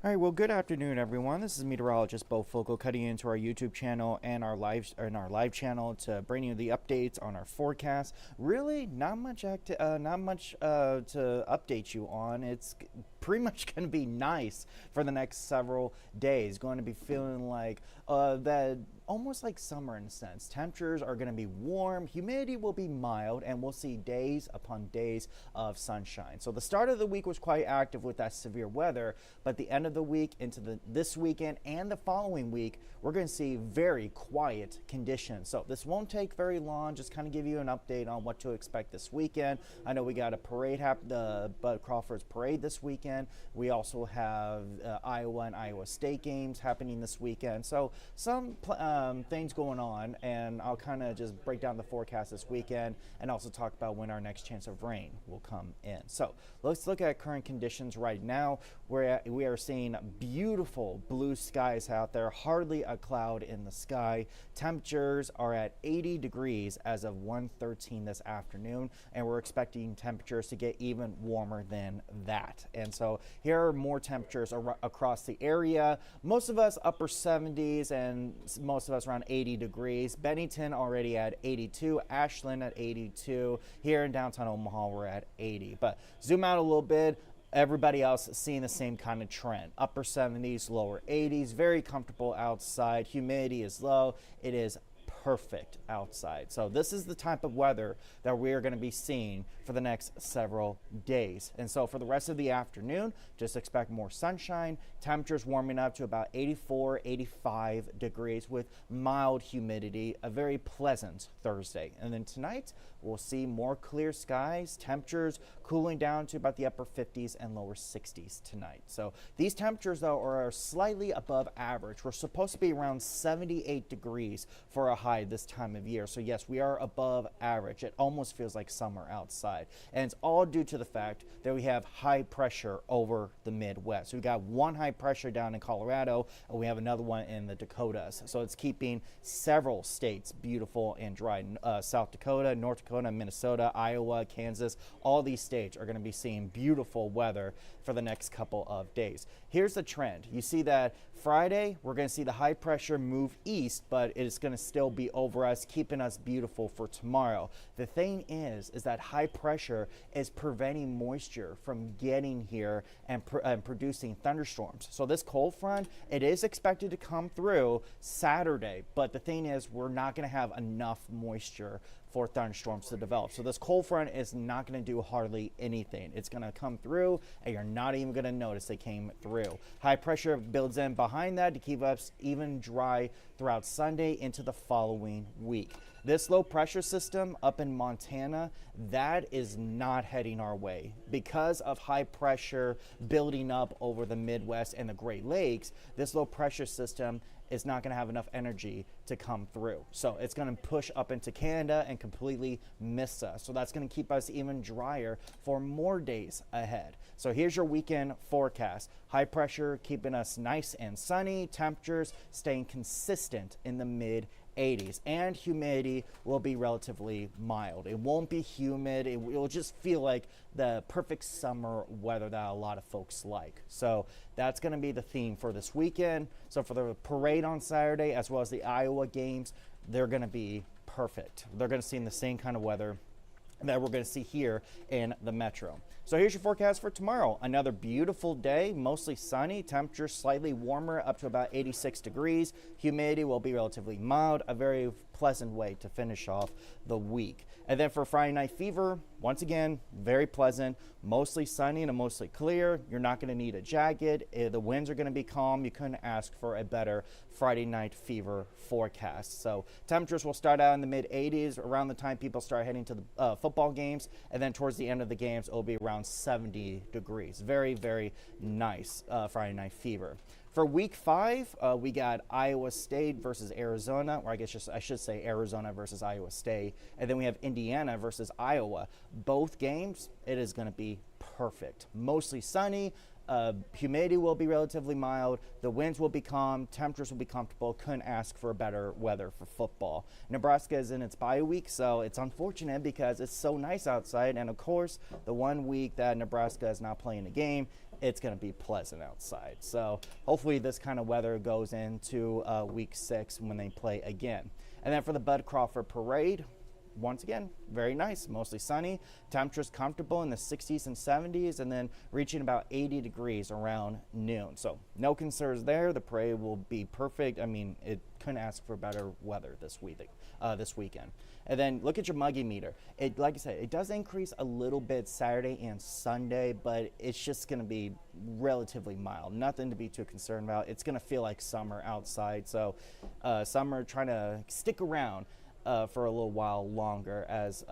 All right, well, good afternoon, everyone. This is meteorologist Bo Focal cutting into our YouTube channel and our live channel to bring you the updates on our forecast. Really, not much to update you on. It's pretty much going to be nice for the next several days. Going to be feeling like that almost like summer in a sense. Temperatures are going to be warm, humidity will be mild, and we'll see days upon days of sunshine. So the start of the week was quite active with that severe weather, but the end of the week into this weekend and the following week, we're going to see very quiet conditions. So this won't take very long. Just kind of give you an update on what to expect this weekend. I know we got a parade, the Bud Crawford's parade this weekend. We also have Iowa and Iowa State games happening this weekend. So some things going on, and I'll kind of just break down the forecast this weekend and also talk about when our next chance of rain will come in. So let's look at current conditions right now. We are seeing beautiful blue skies out there, hardly a cloud in the sky. Temperatures are at 80 degrees as of 1:13 this afternoon, and we're expecting temperatures to get even warmer than that. And so here are more temperatures across the area. Most of us upper 70s, and most of us around 80 degrees. Bennington already at 82, Ashland at 82. Here in downtown Omaha, we're at 80. But zoom out a little bit. Everybody else seeing the same kind of trend. Upper 70s, lower 80s, very comfortable outside. Humidity is low. It is perfect outside. So this is the type of weather that we're going to be seeing for the next several days. And so for the rest of the afternoon, just expect more sunshine, temperatures warming up to about 84, 85 degrees with mild humidity, a very pleasant Thursday. And then tonight, we'll see more clear skies, temperatures cooling down to about the upper 50s and lower 60s tonight. So these temperatures, though, are slightly above average. We're supposed to be around 78 degrees for a high this time of year. So yes, we are above average. It almost feels like summer outside. And it's all due to the fact that we have high pressure over the Midwest. We've got one high pressure down in Colorado, and we have another one in the Dakotas. So it's keeping several states beautiful and dry. South Dakota, North Dakota, Minnesota, Iowa, Kansas, all these states are going to be seeing beautiful weather for the next couple of days. Here's the trend. You see that Friday, we're going to see the high pressure move east, but it is going to still be over us, keeping us beautiful for tomorrow. The thing is that high pressure is preventing moisture from getting here and producing thunderstorms. So this cold front, it is expected to come through Saturday, but the thing is we're not going to have enough moisture for thunderstorms to develop. So this cold front is not going to do hardly anything. It's going to come through and you're not even going to notice it came through. High pressure builds in behind that to keep us even dry throughout Sunday into the following week. This low pressure system up in Montana, that is not heading our way. Because of high pressure building up over the Midwest and the Great Lakes, this low pressure system is not going to have enough energy to come through. So it's going to push up into Canada and completely miss us. So that's going to keep us even drier for more days ahead. So here's your weekend forecast. High pressure keeping us nice and sunny, temperatures staying consistent in the mid 80s, and humidity will be relatively mild. It won't be humid. It will just feel like the perfect summer weather that a lot of folks like. So that's going to be the theme for this weekend. So for the parade on Saturday, as well as the Iowa games, they're going to be perfect. They're going to see the same kind of weather that we're going to see here in the metro. So here's your forecast for tomorrow. Another beautiful day, mostly sunny, temperature slightly warmer up to about 86 degrees. Humidity will be relatively mild, a very pleasant way to finish off the week. And then for Friday Night Fever, once again, very pleasant, mostly sunny and mostly clear. You're not going to need a jacket. The winds are going to be calm. You couldn't ask for a better Friday Night Fever forecast. So temperatures will start out in the mid 80s around the time people start heading to the football games, and then towards the end of the games, it will be around 70 degrees. Very, very nice Friday Night Fever. For week 5, we got Iowa State versus Arizona, or I should say Arizona versus Iowa State. And then we have Indiana versus Iowa. Both games, it is going to be perfect. Mostly sunny. Humidity will be relatively mild. The winds will be calm. Temperatures will be comfortable. Couldn't ask for better weather for football. Nebraska is in its bye week, so it's unfortunate because it's so nice outside. And of course, the one week that Nebraska is not playing a game, it's going to be pleasant outside. So hopefully this kind of weather goes into week 6 when they play again. And then for the Bud Crawford Parade, once again, very nice, mostly sunny, temperatures comfortable in the 60s and 70s, and then reaching about 80 degrees around noon. So no concerns there. The parade will be perfect. I mean, it couldn't ask for better weather this weekend. And then look at your muggy meter. It, like I said, it does increase a little bit Saturday and Sunday, but it's just going to be relatively mild. Nothing to be too concerned about. It's going to feel like summer outside. So summer, trying to stick around for a little while longer, as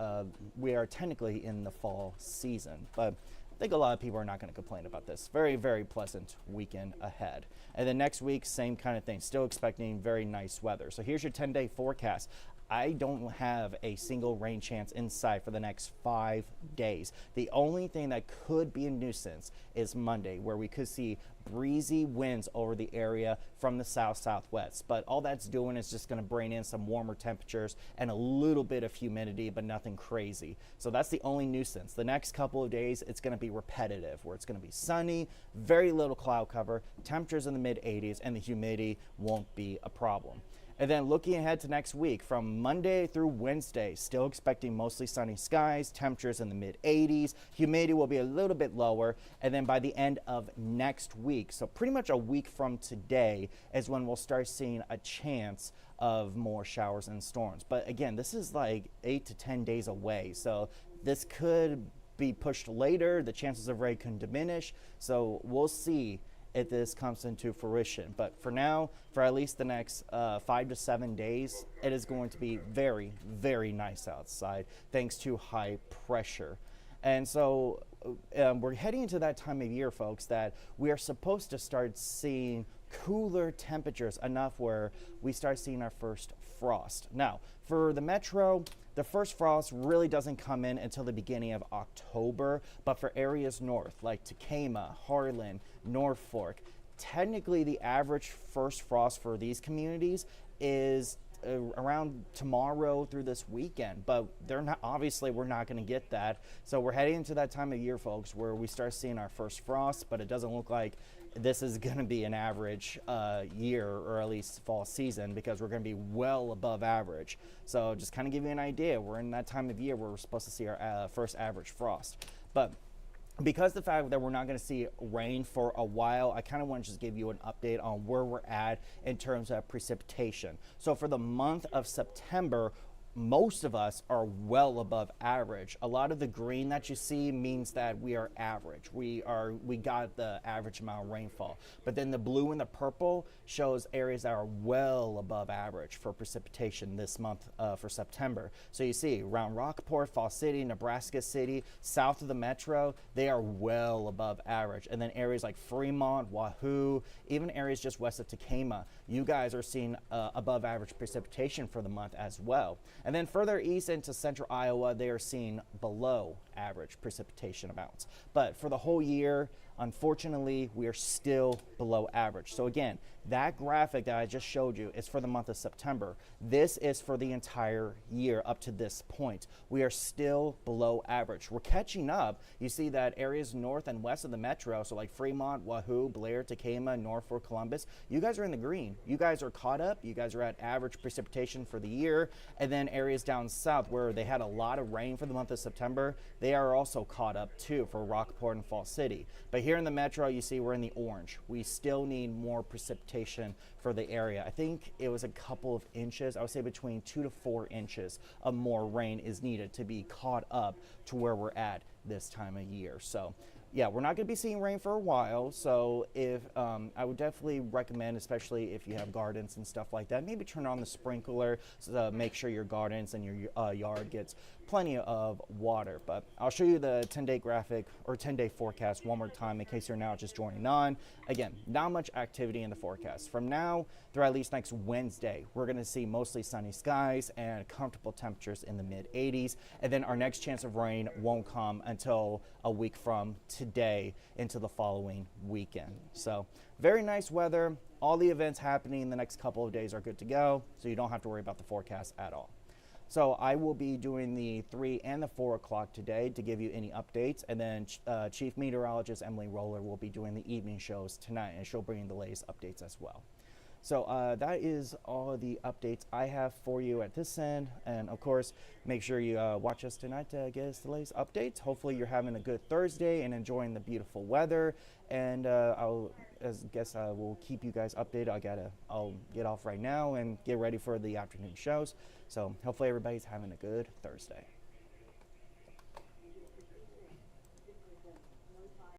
we are technically in the fall season. But I think a lot of people are not going to complain about this. Very, very pleasant weekend ahead. And then next week, same kind of thing. Still expecting very nice weather. So here's your 10-day forecast. I don't have a single rain chance in sight for the next 5 days. The only thing that could be a nuisance is Monday, where we could see breezy winds over the area from the south-southwest. But all that's doing is just going to bring in some warmer temperatures and a little bit of humidity, but nothing crazy. So that's the only nuisance. The next couple of days, it's going to be repetitive, where it's going to be sunny, very little cloud cover, temperatures in the mid-80s, and the humidity won't be a problem. And then looking ahead to next week, from Monday through Wednesday, still expecting mostly sunny skies, temperatures in the mid-80s, humidity will be a little bit lower, and then by the end of next week, so pretty much a week from today, is when we'll start seeing a chance of more showers and storms. But again, this is like 8 to 10 days away, so this could be pushed later. The chances of rain can diminish, so we'll see if this comes into fruition. But for now, for at least the next 5 to 7 days, it is going to be very, very nice outside thanks to high pressure. And so we're heading into that time of year, folks, that we are supposed to start seeing cooler temperatures enough where we start seeing our first frost. Now, for the metro, the first frost really doesn't come in until the beginning of October, but for areas north like Tacoma, Harlan, Norfolk, technically the average first frost for these communities is around tomorrow through this weekend, but they're not, obviously we're not going to get that. So we're heading into that time of year, folks, where we start seeing our first frost, but it doesn't look like this is going to be an average year, or at least fall season, because we're going to be well above average. So just kind of give you an idea, we're in that time of year where we're supposed to see our first average frost. But because the fact that we're not going to see rain for a while, I kind of want to just give you an update on where we're at in terms of precipitation. So for the month of September, most of us are well above average. A lot of the green that you see means that we are average. We got the average amount of rainfall. But then the blue and the purple shows areas that are well above average for precipitation this month for September. So you see around Rockport, Fall City, Nebraska City, south of the metro, they are well above average. And then areas like Fremont, Wahoo, even areas just west of Tacoma, you guys are seeing above average precipitation for the month as well. And then further east into central Iowa, they are seeing below average precipitation amounts. But for the whole year, unfortunately, we are still below average. So again, that graphic that I just showed you is for the month of September. This is for the entire year up to this point. We are still below average. We're catching up. You see that areas north and west of the metro, so like Fremont, Wahoo, Blair, Tacoma, Norfolk, Columbus, you guys are in the green. You guys are caught up. You guys are at average precipitation for the year. And then areas down south where they had a lot of rain for the month of September, they are also caught up too for Rockport and Fall City. But here in the metro, you see we're in the orange. We still need more precipitation for the area. I think it was a couple of inches. I would say between 2 to 4 inches of more rain is needed to be caught up to where we're at this time of year. So yeah, we're not going to be seeing rain for a while. So if I would definitely recommend, especially if you have gardens and stuff like that, maybe turn on the sprinkler to make sure your gardens and your yard gets plenty of water. But I'll show you the 10-day graphic or 10-day forecast one more time in case you're now just joining on. Again, not much activity in the forecast. From now through at least next Wednesday, we're going to see mostly sunny skies and comfortable temperatures in the mid-80s. And then our next chance of rain won't come until a week from today into the following weekend. So very nice weather. All the events happening in the next couple of days are good to go, so you don't have to worry about the forecast at all. So I will be doing the 3 and the 4 o'clock today to give you any updates, and then Chief Meteorologist Emily Roller will be doing the evening shows tonight, and she'll bring the latest updates as well. So that is all the updates I have for you at this end. And of course, make sure you watch us tonight to get us the latest updates. Hopefully you're having a good Thursday and enjoying the beautiful weather. And we'll keep you guys updated. I'll get off right now and get ready for the afternoon shows. So hopefully everybody's having a good Thursday.